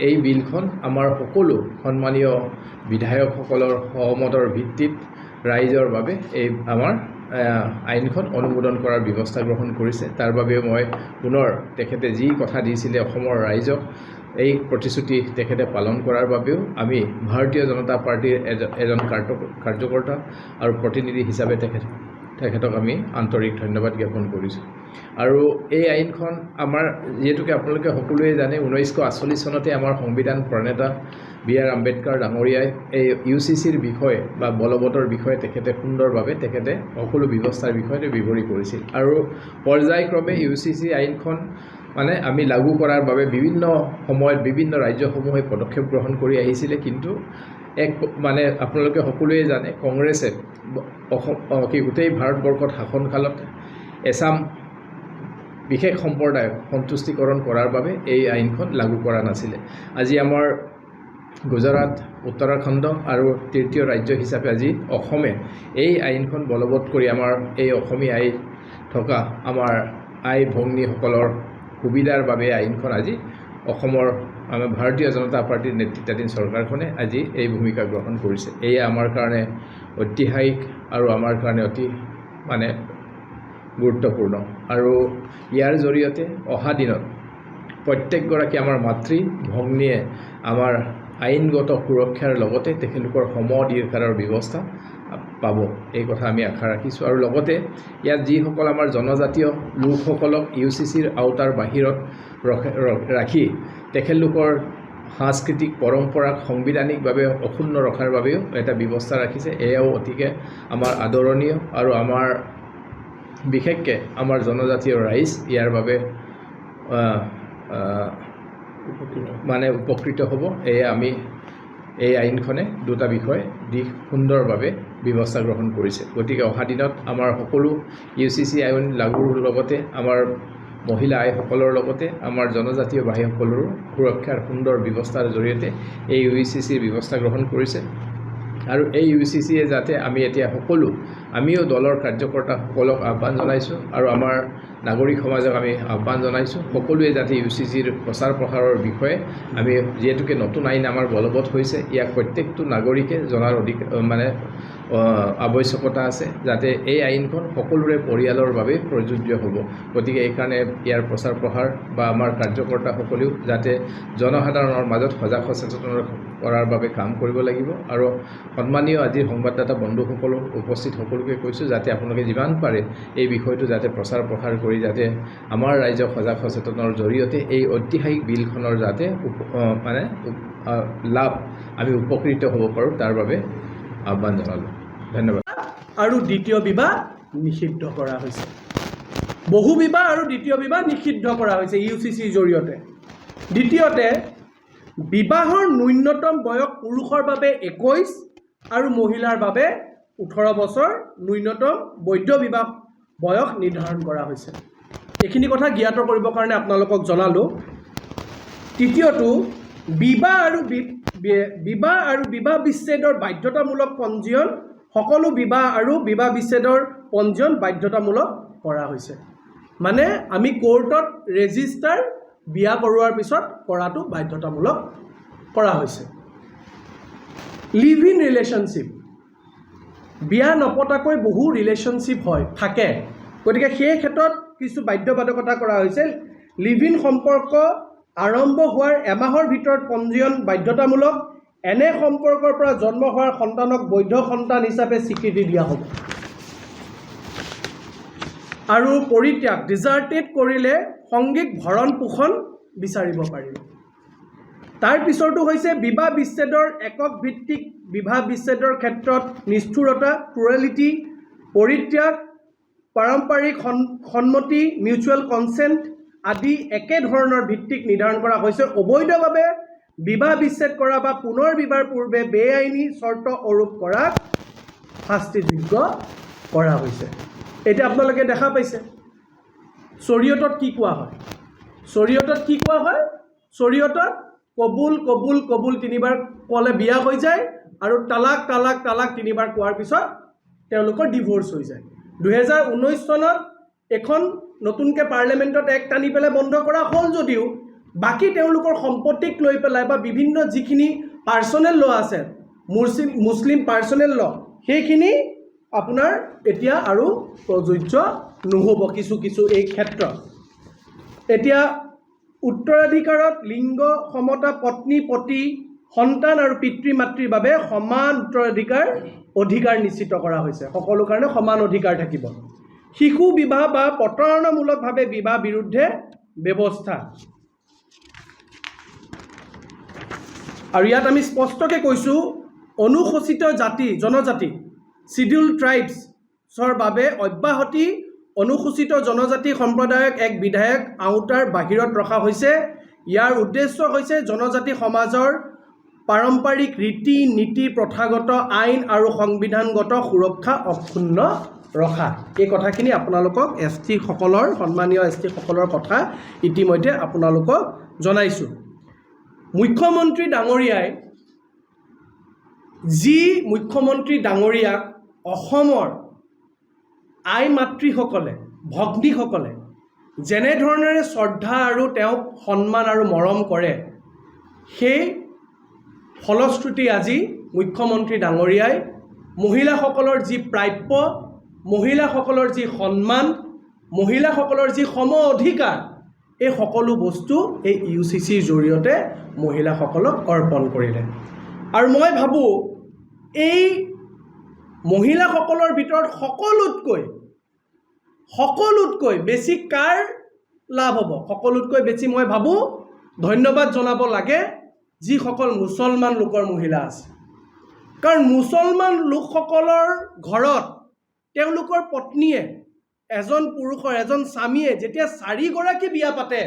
এই বিলখন আমাৰ সকলো সন্মানীয় বিধায়কসকলৰ সহমতৰ ভিত্তিত ৰাইজৰ বাবে এই আমাৰ আইনখন অনুমোদন কৰাৰ ব্যৱস্থা গ্ৰহণ কৰিছে। তাৰ বাবে মই পুনৰ তেখেতে যি কথা দিছিলে অসমৰ ৰাইজক এই প্ৰতিশ্ৰুতি তেখেতে পালন কৰাৰ বাবেও আমি ভাৰতীয় জনতা পাৰ্টিৰ এজন কাৰ্যকৰ্তা আৰু প্ৰতিনিধি হিচাপে তেখেতক আমি আন্তৰিক ধন্যবাদ জ্ঞাপন কৰিছোঁ। আৰু এই আইনখন আমাৰ যিহেতুকে আপোনালোকে সকলোৱে জানে 1948 চনতে আমাৰ সংবিধান প্ৰণেতা B.R. আম্বেদকাৰ ডাঙৰীয়াই এই UCCৰ বিষয়ে বা বলবতৰ বিষয়ে তেখেতে সুন্দৰভাৱে তেখেতে সকলো ব্যৱস্থাৰ বিষয়ে বিৱৰি কৰিছিল। আৰু পৰ্যায়ক্ৰমে UCC আইনখন মানে আমি লাগু কৰাৰ বাবে বিভিন্ন সময়ত বিভিন্ন ৰাজ্যসমূহে পদক্ষেপ গ্ৰহণ কৰি আহিছিলে, কিন্তু মানে আপোনালোকে সকলোৱে জানে কংগ্ৰেছে গোটেই ভাৰতবৰ্ষত শাসনকালত এছাম বিশেষ সম্প্ৰদায়ক সন্তুষ্টিকৰণ কৰাৰ বাবে এই আইনখন লাগু কৰা নাছিলে। আজি আমাৰ গুজৰাট, উত্তৰাখণ্ড আৰু তৃতীয় ৰাজ্য হিচাপে আজি অসমে এই আইনখন বলবৎ কৰি আমাৰ এই অসমীয়া আই থকা আমাৰ আই ভগ্নীসকলৰ সুবিধাৰ বাবে আইনখন আজি অসমৰ আমাৰ ভাৰতীয় জনতা পাৰ্টিৰ নেতৃত্বাধীন চৰকাৰখনে আজি এই ভূমিকা গ্ৰহণ কৰিছে। এয়া আমাৰ কাৰণে ঐতিহাসিক আৰু আমাৰ কাৰণে অতি মানে গুৰুত্বপূৰ্ণ। আৰু ইয়াৰ জৰিয়তে অহা দিনত প্ৰত্যেকগৰাকী আমাৰ মাতৃ ভগ্নীয়ে আমাৰ আইনগত সুৰক্ষাৰ লগতে তেখেতলোকৰ সম অধিকাৰৰ ব্যৱস্থা পাব, এই কথা আমি আশা ৰাখিছোঁ। আৰু লগতে ইয়াত যিসকল আমাৰ জনজাতীয় লোকসকলক UCCৰ আওতাৰ বাহিৰত ৰাখি তেখেতলোকৰ সাংস্কৃতিক পৰম্পৰাক সাংবিধানিকভাৱে অক্ষুণ্ণ ৰখাৰ বাবেও এটা ব্যৱস্থা ৰাখিছে, এয়াও অতিকে আমাৰ আদৰণীয়। আৰু আমাৰ বিশেষকৈ আমাৰ জনজাতীয় ৰাইজ ইয়াৰ বাবে মানে উপকৃত হ'ব। এয়া আমি এই আইনখনে দুটা বিষয় দিশ সুন্দৰভাৱে ব্যৱস্থা গ্ৰহণ কৰিছে। গতিকে অহা দিনত আমাৰ সকলো UCC আইন লাগুৰ লগতে আমাৰ মহিলা আইসকলৰ লগতে আমাৰ জনজাতীয় ভাইসকলৰো সুৰক্ষাৰ সুন্দৰ ব্যৱস্থাৰ জৰিয়তে এই UCCৰ ব্যৱস্থা গ্ৰহণ কৰিছে। আৰু এই UCCয়ে যাতে আমি এতিয়া আমিও দলৰ কাৰ্যকৰ্তাসকলক আহ্বান জনাইছোঁ আৰু আমাৰ নাগৰিক সমাজক আমি আহ্বান জনাইছোঁ, সকলোৱে যাতে UCCৰ প্ৰচাৰ প্ৰসাৰৰ বিষয়ে আমি যিহেতুকে নতুন আইন আমাৰ বলবৎ হৈছে, ইয়াক প্ৰত্যেকটো নাগৰিকে জনাৰ মানে আৱশ্যকতা আছে, যাতে এই আইনখন সকলোৰে পৰিয়ালৰ বাবে প্ৰযোজ্য হ'ব। গতিকে এইকাৰণে ইয়াৰ প্ৰচাৰ প্ৰসাৰ বা আমাৰ কাৰ্যকৰ্তাসকলেও যাতে জনসাধাৰণৰ মাজত সজাগ সচেতন কৰাৰ বাবে কাম কৰিব লাগিব। আৰু সন্মানীয় আজিৰ সংবাদদাতা বন্ধুসকলক উপস্থিত সকলোকে কৈছোঁ যাতে আপোনালোকে যিমান পাৰে এই বিষয়টো যাতে প্ৰচাৰ প্ৰসাৰ কৰি যাতে আমাৰ ৰাইজক সজাগ সচেতনৰ জৰিয়তে এই ঐতিহাসিক বিলখনৰ যাতে মানে লাভ আমি উপকৃত হ'ব পাৰোঁ, তাৰ বাবে আহ্বান জনালোঁ। ধন্যবাদ। আৰু দ্বিতীয় বিবাহ নিষিদ্ধ কৰা হৈছে, বহু বিবাহ আৰু দ্বিতীয় বিবাহ নিষিদ্ধ কৰা হৈছে UCCৰ জৰিয়তে। দ্বিতীয়তে বিবাহৰ ন্যূনতম বয়স পুৰুষৰ বাবে 21 আৰু মহিলাৰ বাবে 18 বছৰ ন্যূনতম বৈধ বিবাহ বয়স নিৰ্ধাৰণ কৰা হৈছে। এইখিনি কথা জ্ঞাত কৰিবৰ কাৰণে আপোনালোকক জনালোঁ। তৃতীয়টো বিবাহ আৰু বিবাহ বিচ্ছেদৰ বাধ্যতামূলক পঞ্জীয়ন, সকলো বিবাহ আৰু বিবাহ বিচ্ছেদৰ পঞ্জীয়ন বাধ্যতামূলক কৰা হৈছে। মানে আমি কোৰ্টত ৰেজিষ্টাৰ বিয়া কৰোৱাৰ পিছত কৰাটো বাধ্যতামূলক কৰা হৈছে। লিভ ইন ৰিলেশ্যনশ্বিপ, বিয়া নপতাকৈ বহু ৰিলেশ্যনশ্বিপ থাকে, গতিকে সেই ক্ষেত্ৰত কিছু বাধ্যবাধকতা কৰা হৈছে। লিভ ইন সম্পৰ্ক আৰম্ভ হোৱাৰ এমাহৰ ভিতৰত পঞ্জীয়ন বাধ্যতামূলক। এনে সম্পৰ্কৰ পৰা জন্ম হোৱাৰ সন্তানক বৈধ সন্তান হিচাপে স্বীকৃতি দিয়া হ'ব। আৰু পৰিত্যাগ ডিজাৰ্টেড কৰিলে সংগীক ভৰণ পোষণ বিচাৰিব পাৰিব। তাৰ পিছৰটো হৈছে বিবাহ বিচ্ছেদৰ একক ভিত্তিক বিবাহ বিচ্ছেদৰ ক্ষেত্ৰত নিষ্ঠুৰতা, ক্ৰুৱেলিটি, পৰিত্যাগ, পাৰম্পৰিক সন্মতি, মিউচুৱেল কনচেণ্ট আদি একেধৰণৰ ভিত্তিক নিৰ্ধাৰণ কৰা হৈছে। অবৈধভাৱে বিবাহ বিচ্ছেদ কৰা বা পুনৰ বিবাহৰ পূৰ্বে বেআইনী চৰ্ত আৰোপ কৰা শাস্তিযোগ্য কৰা হৈছে। এতিয়া আপোনালোকে দেখা পাইছে শৰীয়তত কি কোৱা হয়। শৰীয়তত কবুল কবুল কবুল তিনিবাৰ ক'লে বিয়া হৈ যায় আৰু তালাক তালাক তালাক তিনিবাৰ কোৱাৰ পিছত তেওঁলোকৰ ডিভোৰ্চ হৈ যায়। 2019 চনত এখন নতুনকৈ পাৰ্লিয়ামেণ্টত এক্ট আনি পেলাই বন্ধ কৰা হ'ল যদিও বাকী তেওঁলোকৰ সম্পত্তিক লৈ পেলাই বা বিভিন্ন যিখিনি পাৰ্চনেল ল আছে মুছলিম পাৰ্চনেল ল সেইখিনি আপোনাৰ এতিয়া আৰু প্ৰযোজ্য নহ'ব কিছু এই ক্ষেত্ৰত। এতিয়া উত্তৰাধিকাৰত লিংগ সমতা পত্নী পতি সন্তান আৰু পিতৃ মাতৃৰ বাবে সমান অধিকাৰ নিশ্চিত কৰা হৈছে। সকলো কাৰণে সমান অধিকাৰ থাকিব। শিশু বিবাহ বা প্ৰতাৰণামূলকভাৱে বিবাহ বিৰুদ্ধে ব্যৱস্থা। আৰু ইয়াত আমি স্পষ্টকৈ কৈছোঁ অনুসূচিত জনজাতি শিডিউল ট্ৰাইবছৰ বাবে অব্যাহতি অনুসূচিত জনজাতি সম্প্ৰদায়ক এক বিধায়ক আওতাৰ বাহিৰত ৰখা হৈছে। ইয়াৰ উদ্দেশ্য হৈছে জনজাতি সমাজৰ পাৰম্পৰিক ৰীতি নীতি প্ৰথাগত আইন আৰু সংবিধানগত সুৰক্ষা অক্ষুণ্ণ ৰখা। এই কথাখিনি আপোনালোকক সন্মানীয় এছ টিসকলৰ কথা ইতিমধ্যে আপোনালোকক জনাইছোঁ। মুখ্যমন্ত্ৰী ডাঙৰীয়াক অসমৰ আই মাতৃসকলে ভগ্নীসকলে যেনেধৰণেৰে শ্ৰদ্ধা আৰু তেওঁক সন্মান আৰু মৰম কৰে, সেই ফলশ্ৰুতি আজি মুখ্যমন্ত্ৰী ডাঙৰীয়াই মহিলাসকলৰ যি প্ৰাপ্য, মহিলাসকলৰ যি সন্মান, মহিলাসকলৰ যি সম অধিকাৰ, এই সকলো বস্তু এই UCCৰ জৰিয়তে মহিলাসকলক অৰ্পণ কৰিলে। আৰু মই ভাবোঁ এই মহিলাসকলৰ ভিতৰত সকলোতকৈ বেছি কাৰ লাভ হ'ব? সকলোতকৈ বেছি মই ভাবোঁ ধন্যবাদ জনাব লাগে যিসকল মুছলমান লোকৰ মহিলা আছে। কাৰণ মুছলমান লোকসকলৰ ঘৰত তেওঁলোকৰ পত্নীয়ে এজন স্বামীয়ে যেতিয়া 4গৰাকী বিয়া পাতে,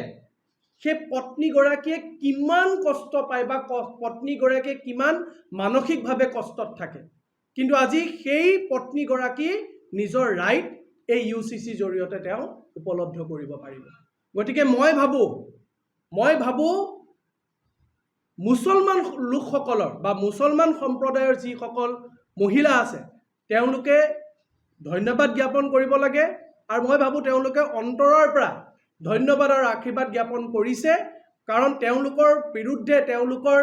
সেই পত্নীগৰাকীয়ে কিমান কষ্ট পায় বা পত্নীগৰাকীয়ে কিমান মানসিকভাৱে কষ্টত থাকে। কিন্তু আজি সেই পত্নীগৰাকী নিজৰ ৰাইট এই UCCৰ জৰিয়তে তেওঁ উপলব্ধ কৰিব পাৰিব। গতিকে মই ভাবোঁ মুছলমান লোকসকলৰ বা মুছলমান সম্প্ৰদায়ৰ যিসকল মহিলা আছে তেওঁলোকে ধন্যবাদ জ্ঞাপন কৰিব লাগে। আৰু মই ভাবোঁ তেওঁলোকে অন্তৰৰ পৰা ধন্যবাদ আৰু আশীৰ্বাদ জ্ঞাপন কৰিছে, কাৰণ তেওঁলোকৰ বিৰুদ্ধে তেওঁলোকৰ